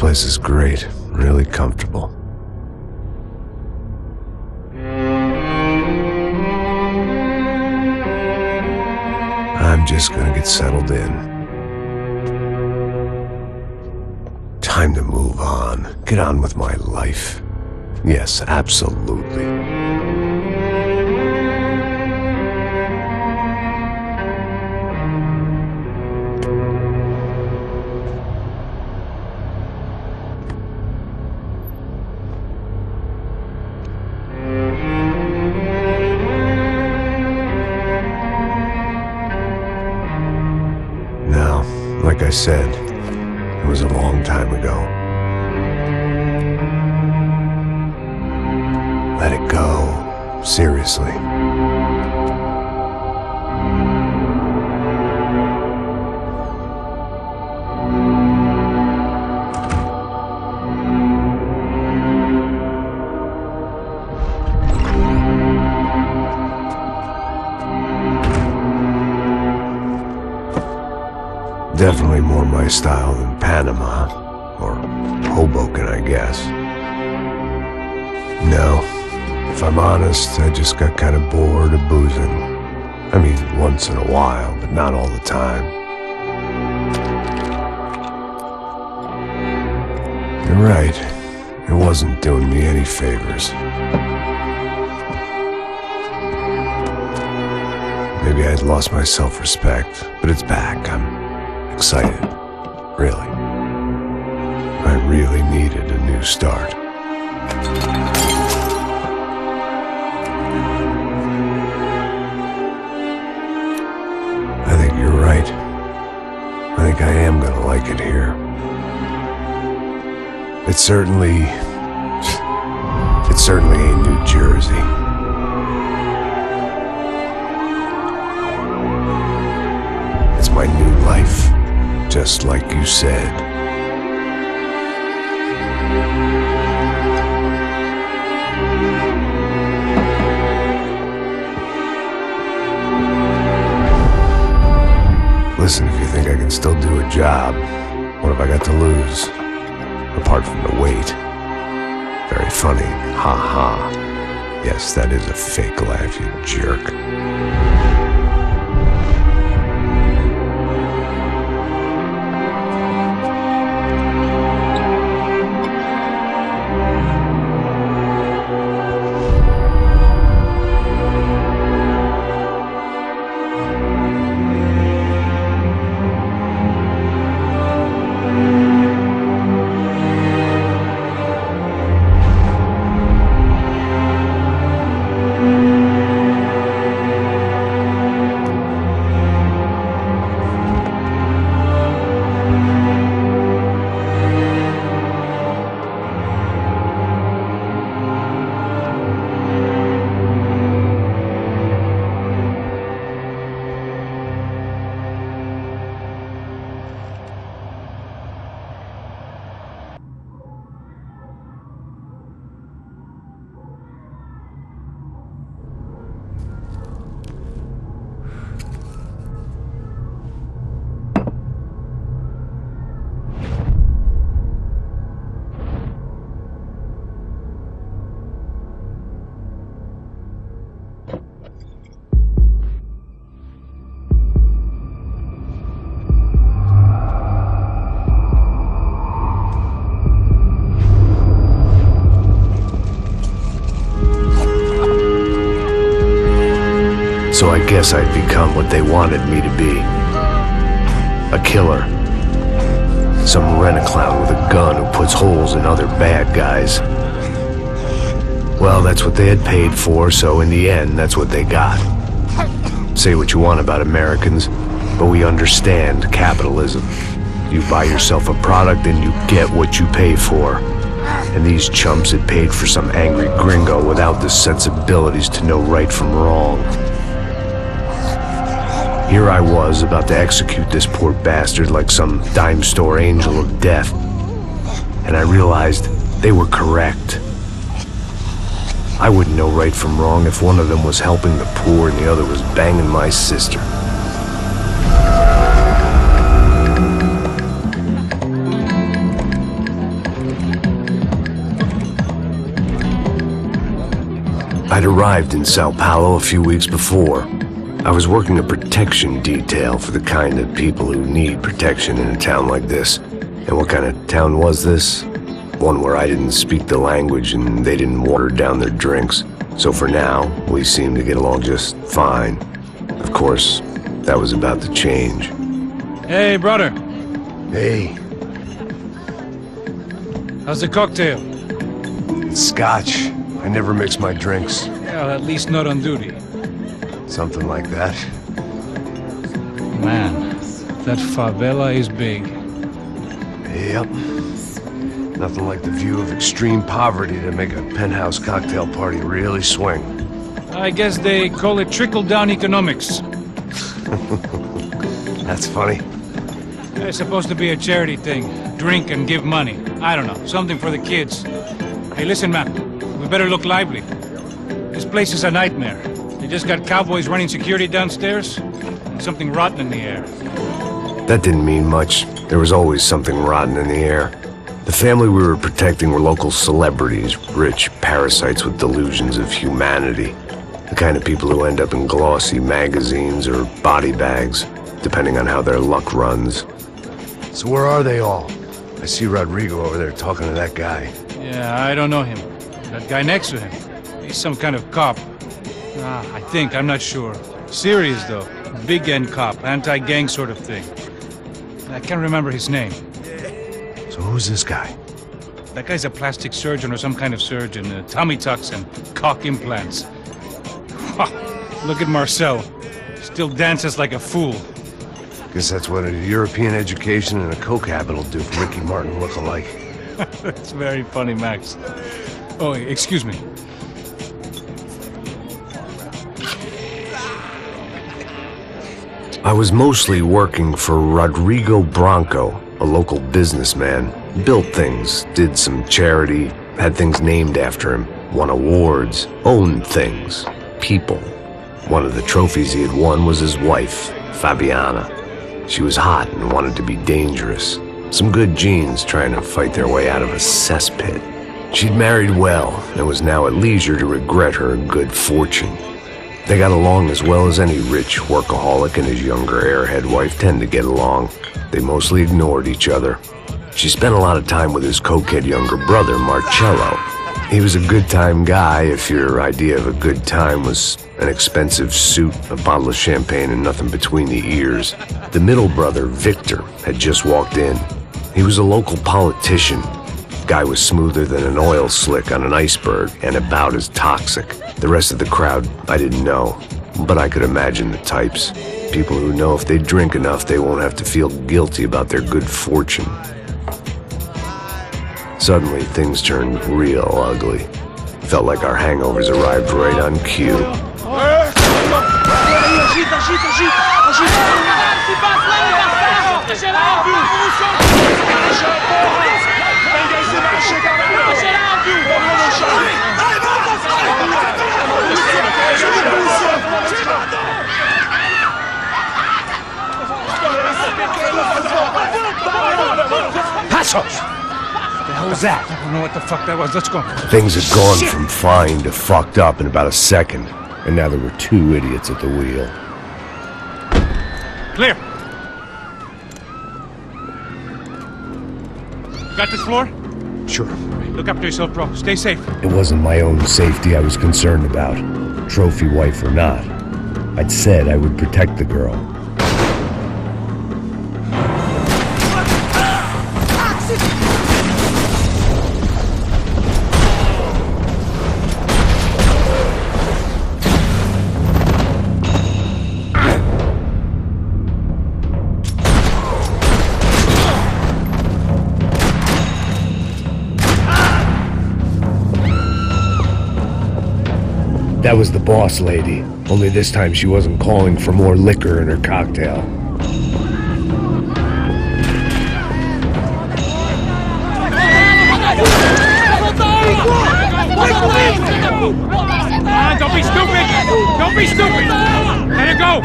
place is great, really comfortable. I'm just gonna get settled in. Time to move on, get on with my life. Yes, absolutely. Now, like I said, it was a long time ago. Let it go, seriously. Definitely more my style than Panama, or Hoboken, I guess. No, if I'm honest, I just got kind of bored of boozing. I mean, once in a while, but not all the time. You're right, it wasn't doing me any favors. Maybe I'd lost my self-respect, but it's back. I'm excited, really. I really needed a new start. I think you're right. I think I am gonna like it here. It certainly ain't New Jersey. It's my new life. Just like you said. Listen, if you think I can still do a job, what have I got to lose? Apart from the weight. Very funny. Ha ha. Yes, that is a fake laugh, you jerk. So I guess I'd become what they wanted me to be. A killer. Some rent-a-clown with a gun who puts holes in other bad guys. Well, that's what they had paid for, so in the end, that's what they got. Say what you want about Americans, but we understand capitalism. You buy yourself a product and you get what you pay for. And these chumps had paid for some angry gringo without the sensibilities to know right from wrong. Here I was, about to execute this poor bastard like some dime store angel of death. And I realized they were correct. I wouldn't know right from wrong if one of them was helping the poor and the other was banging my sister. I'd arrived in Sao Paulo a few weeks before. I was working a protection detail for the kind of people who need protection in a town like this. And what kind of town was this? One where I didn't speak the language and they didn't water down their drinks. So for now, we seemed to get along just fine. Of course, that was about to change. Hey, brother. Hey. How's the cocktail? It's scotch. I never mix my drinks. Well, at least not on duty. Something like that. Man, that favela is big. Yep. Nothing like the view of extreme poverty to make a penthouse cocktail party really swing. I guess they call it trickle-down economics. That's funny. It's supposed to be a charity thing. Drink and give money. I don't know, something for the kids. Hey, listen, man. We better look lively. This place is a nightmare. They just got cowboys running security downstairs, and something rotten in the air. That didn't mean much. There was always something rotten in the air. The family we were protecting were local celebrities, rich parasites with delusions of humanity. The kind of people who end up in glossy magazines or body bags, depending on how their luck runs. So where are they all? I see Rodrigo over there talking to that guy. Yeah, I don't know him. That guy next to him, he's some kind of cop. I think, I'm not sure. Serious, though. Big N cop, anti-gang sort of thing. I can't remember his name. So who's this guy? That guy's a plastic surgeon or some kind of surgeon. Tummy tucks and cock implants. Look at Marcel. Still dances like a fool. Guess that's what a European education and a coke habit will do for Ricky Martin look-alike. That's very funny, Max. Oh, excuse me. I was mostly working for Rodrigo Branco, a local businessman. Built things, did some charity, had things named after him, won awards, owned things, people. One of the trophies he had won was his wife, Fabiana. She was hot and wanted to be dangerous. Some good genes trying to fight their way out of a cesspit. She'd married well and was now at leisure to regret her good fortune. They got along as well as any rich workaholic and his younger airhead wife tend to get along. They mostly ignored each other. She spent a lot of time with his cokehead younger brother, Marcello. He was a good-time guy if your idea of a good time was an expensive suit, a bottle of champagne, and nothing between the ears. The middle brother, Victor, had just walked in. He was a local politician. Guy was smoother than an oil slick on an iceberg and about as toxic. The rest of the crowd, I didn't know, but I could imagine the types. People who know if they drink enough, they won't have to feel guilty about their good fortune. Suddenly, things turned real ugly. Felt like our hangovers arrived right on cue. Passos! What the hell was that? I don't know what the fuck that was. Let's go. Things had gone from fine to fucked up in about a second, and now there were two idiots at the wheel. Clear. Got this floor? Sure. Look after yourself, bro. Stay safe. It wasn't my own safety I was concerned about, trophy wife or not. I'd said I would protect the girl. That was the boss lady, only this time she wasn't calling for more liquor in her cocktail. Don't be stupid! Don't be stupid! Let her go!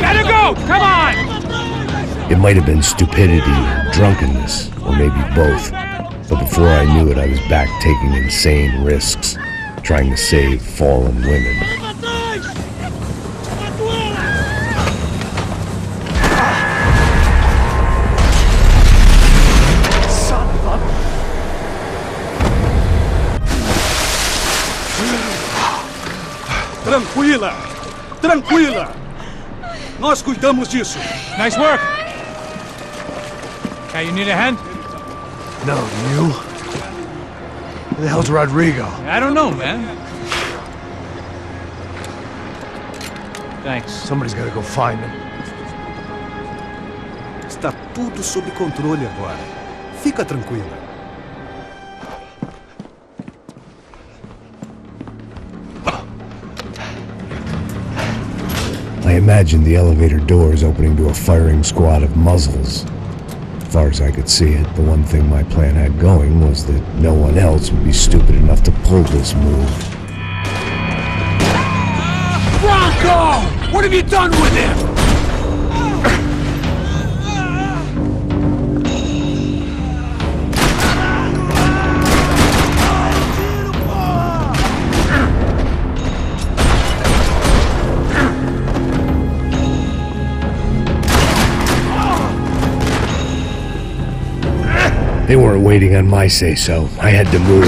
Let her go! Come on! It might have been stupidity, drunkenness, or maybe both. But before I knew it, I was back taking insane risks. trying to save fallen women. Tranquila! Tranquila! Nós cuidamos disso. Nice work. Hey, you need a hand? No, you? Who the hell's Rodrigo? I don't know, man. Thanks. Somebody's gotta go find him. Está tudo sob controle agora. Fica tranquila. I imagined the elevator doors opening to a firing squad of muzzles. As far as I could see it, the one thing my plan had going was that no one else would be stupid enough to pull this move. Bronco! What have you done with him? They weren't waiting on my say-so. I had to move.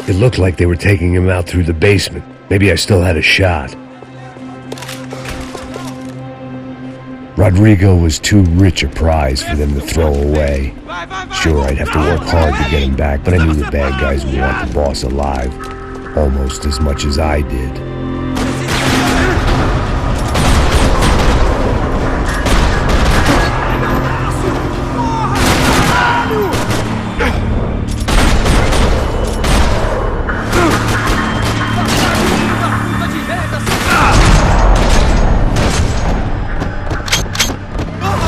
It looked like they were taking him out through the basement. Maybe I still had a shot. Rodrigo was too rich a prize for them to throw away. Sure, I'd have to work hard to get him back, but I knew the bad guys would want the boss alive, almost as much as I did.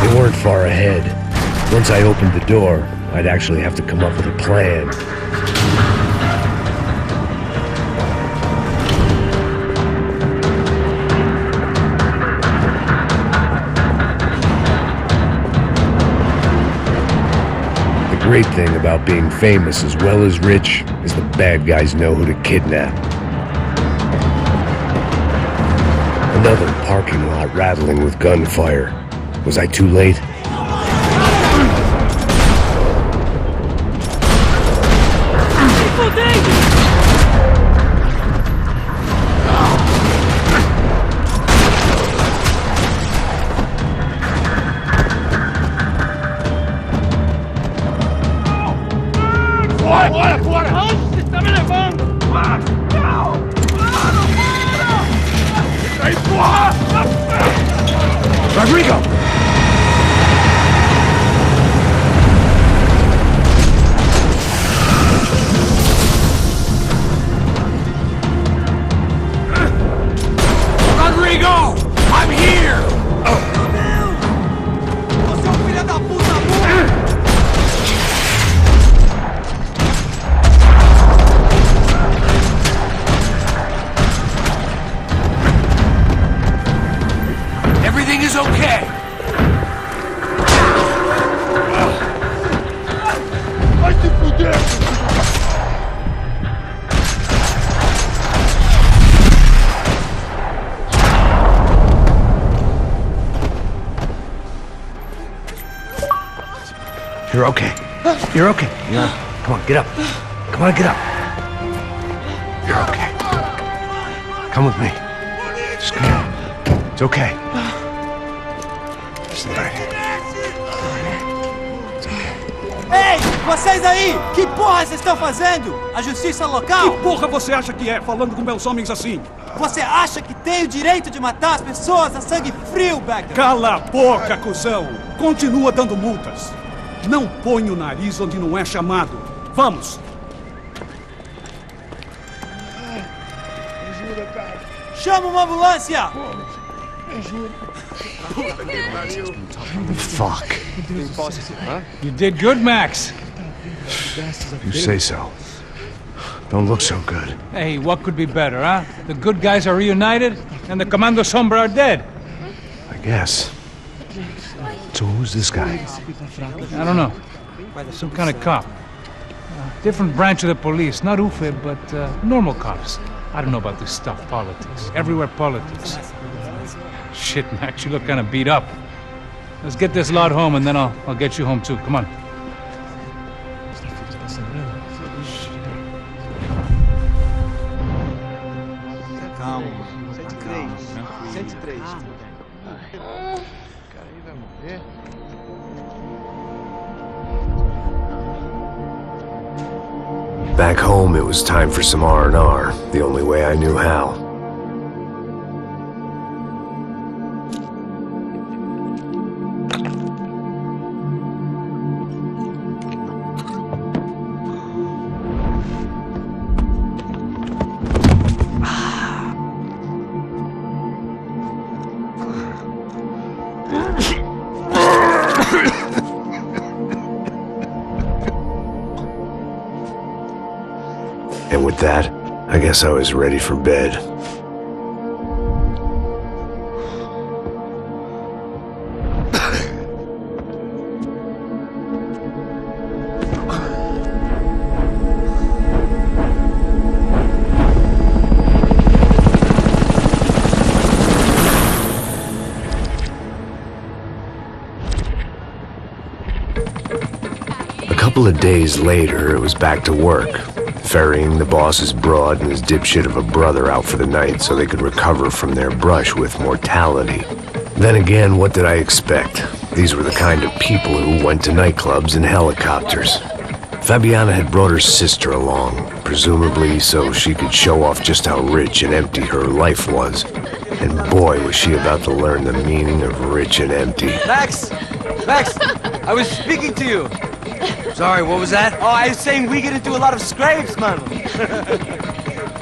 They weren't far ahead. Once I opened the door, I'd actually have to come up with a plan. The great thing about being famous as well as rich is the bad guys know who to kidnap. Another parking lot rattling with gunfire. Was I too late? Rodrigo! Rodrigo! I'm here! Você é um filho da puta, burro! Everything is okay! Vai se fuder! You're okay. You're okay. Yeah. Come on, get up. Come on, get up. You're okay. Come with me. Just come on. It's okay. Just lie. It's okay. Ei, vocês aí! Que porra vocês estão fazendo? A justiça local? Que porra você acha que é, falando com belos homens assim? Você acha que tem o direito de matar as pessoas a sangue frio, Becker? Cala a boca, cuzão! Continua dando multas. Não põe o nariz onde não é chamado. Vamos! Ajuda, cara. Chama uma ambulância! Fuck. You did good, Max. You say so. Don't look so good. Hey, what could be better, huh? The good guys are reunited, and the Commando Sombra are dead. I guess. So who's this guy? I don't know. Some kind of cop. Different branch of the police. Not UFE, but normal cops. I don't know about this stuff, politics. Everywhere politics. Shit, Max, you look kind of beat up. Let's get this lot home, and then I'll get you home too. Come on. Back home, it was time for some R&R, the only way I knew how. And with that, I guess I was ready for bed. A couple of days later, it was back to work. Ferrying the boss's broad and his dipshit of a brother out for the night so they could recover from their brush with mortality. Then again, what did I expect? These were the kind of people who went to nightclubs in helicopters. Fabiana had brought her sister along, presumably so she could show off just how rich and empty her life was. And boy, was she about to learn the meaning of rich and empty. Max! Max! I was speaking to you. Sorry, what was that? Oh, I was saying we get into a lot of scrapes, man.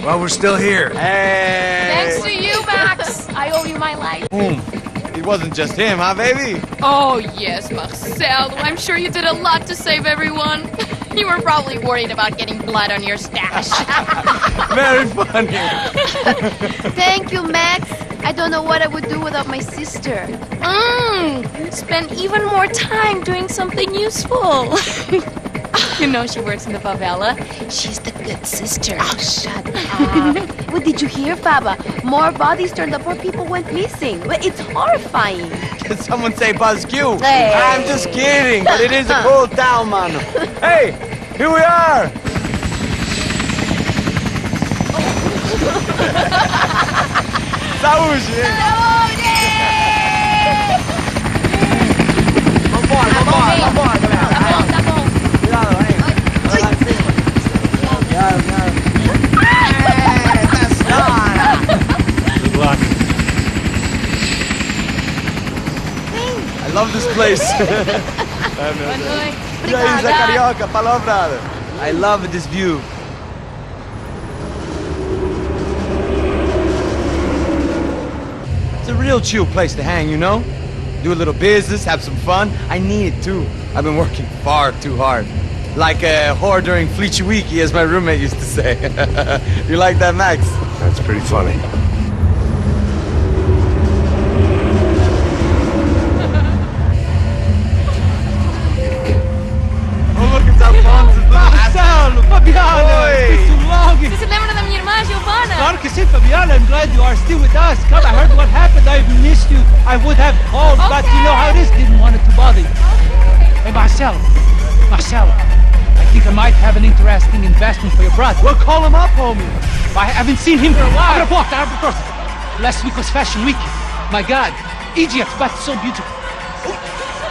Well, we're still here. Hey! Thanks to you, Max. I owe you my life. It wasn't just him, huh, baby? Oh, yes, Marcel. I'm sure you did a lot to save everyone. You were probably worried about getting blood on your stash. Very funny. Thank you, Max. I don't know what I would do without my sister. Spend even more time doing something useful. You know she works in the favela. She's the good sister. Oh, shut up. What did you hear, Faba? More bodies turned up, more people went missing. It's horrifying. Did someone say Buzz Q? Hey. I'm just kidding, but it is a cool town, man. Hey, here we are. Saúde! Vambora, vambora, galera. Tá bom. Cuidado, aí. Vai lá em cima. That's not. Good luck. I love this place. Boa noite. E aí, Zé Carioca, falou, brother. I love this view. It's a real chill place to hang, you know? Do a little business, have some fun. I need it too. I've been working far too hard. Like a whore during Fleechy Weeky, as my roommate used to say. You like that, Max? That's pretty funny. Oh, look at that Fonz's Marcelo, Fabiana, it's been too long. Você se lembra da minha irmã, Giovanna? Claro que sim, Fabiana. I'm glad you are still with us. Come, I heard what happened. I've missed you. I would have called, but you know how it is. Didn't want it to bother you. Hey, Marcelo, I think I might have an interesting investment for your brother. Well, call him up, homie. I haven't seen him for a while. Last week was Fashion Week. My God, Egypt, but so beautiful.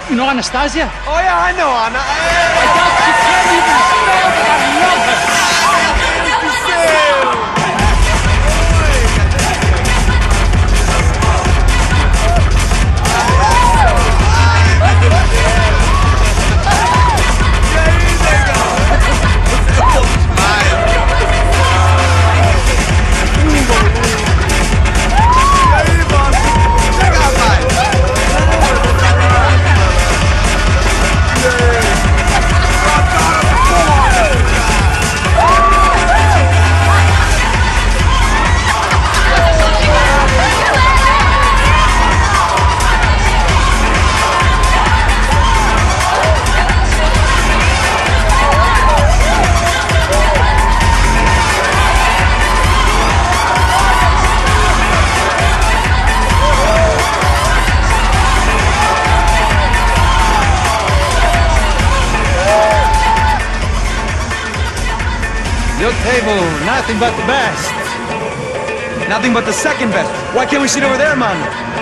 You know Anastasia? Oh, yeah, I know, Anna. I doubt you can't even smell, but I love her. Your table, nothing but the best. Nothing but the second best. Why can't we sit over there, man?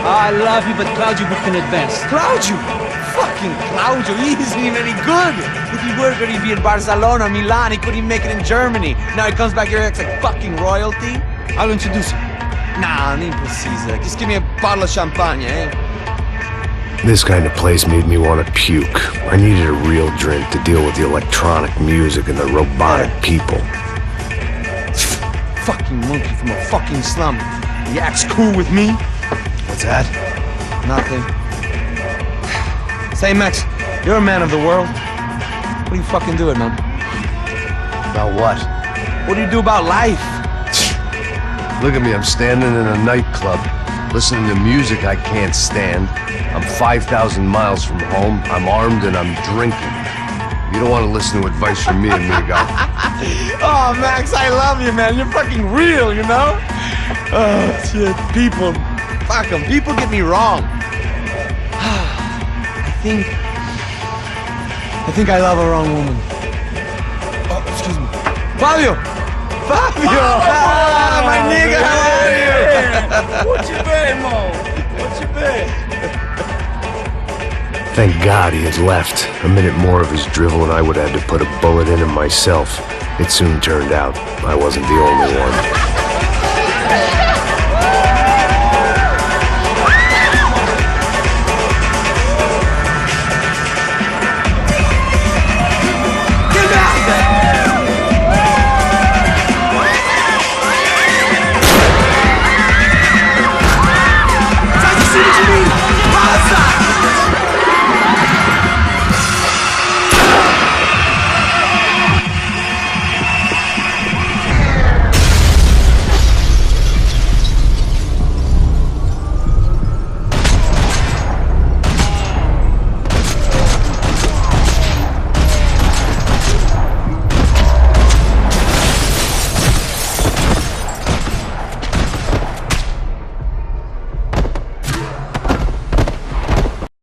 I love you, but Claudio booked in advance. Claudio! Fucking Claudio, he isn't even any good. If he were going to be in Barcelona, Milan, he couldn't even make it in Germany. Now he comes back here and acts like fucking royalty. I'll introduce you. Nah, need precisa. Just give me a bottle of champagne, eh? This kind of place made me want to puke. I needed a real drink to deal with the electronic music and the robotic people. Fucking monkey from a fucking slum. He acts cool with me. What's that? Nothing. Say, Max, you're a man of the world. What do you fucking do it, man? About what? What do you do about life? Look at me, I'm standing in a nightclub, listening to music I can't stand. I'm 5,000 miles from home, I'm armed and I'm drinking. You don't want to listen to advice from me, amigo. Oh, Max, I love you, man. You're fucking real, you know? Oh, shit. People. Fuck them. People get me wrong. I think I love a wrong woman. Oh, excuse me. Fabio! Fabio! Ah, my nigga, how are you? What you been, Mo? What you been? Thank God he had left. A minute more of his drivel and I would have had to put a bullet in him myself. It soon turned out I wasn't the only one.